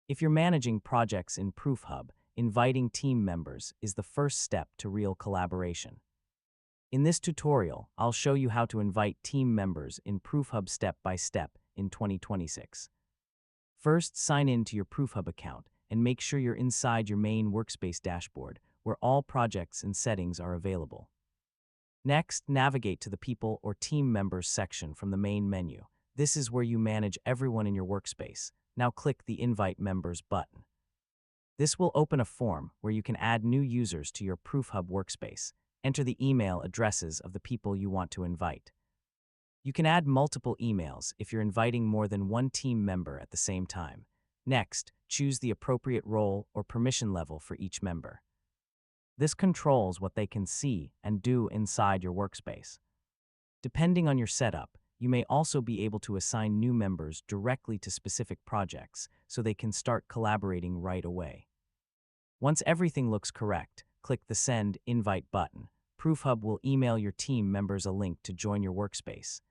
If you're managing projects in ProofHub, inviting team members is the first step to real collaboration. In this tutorial, I'll show you how to invite team members in ProofHub step by step in 2026. First, sign in to your ProofHub account and make sure you're inside your main workspace dashboard where all projects and settings are available. Next, navigate to the People or Team Members section from the main menu. This is where you manage everyone in your workspace. Now click the Invite Members button. This will open a form where you can add new users to your ProofHub workspace. Enter the email addresses of the people you want to invite. You can add multiple emails if you're inviting more than one team member at the same time. Next, choose the appropriate role or permission level for each member. This controls what they can see and do inside your workspace. Depending on your setup, you may also be able to assign new members directly to specific projects so they can start collaborating right away. Once everything looks correct, click the Send Invite button. ProofHub will email your team members a link to join your workspace.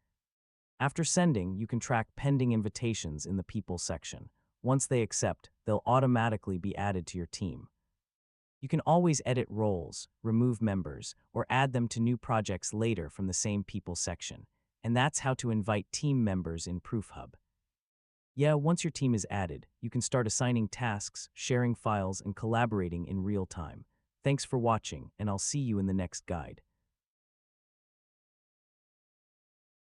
After sending, you can track pending invitations in the People section. Once they accept, they'll automatically be added to your team. You can always edit roles, remove members, or add them to new projects later from the same People section. And that's how to invite team members in ProofHub. Yeah, once your team is added, you can start assigning tasks, sharing files, and collaborating in real time. Thanks for watching, and I'll see you in the next guide.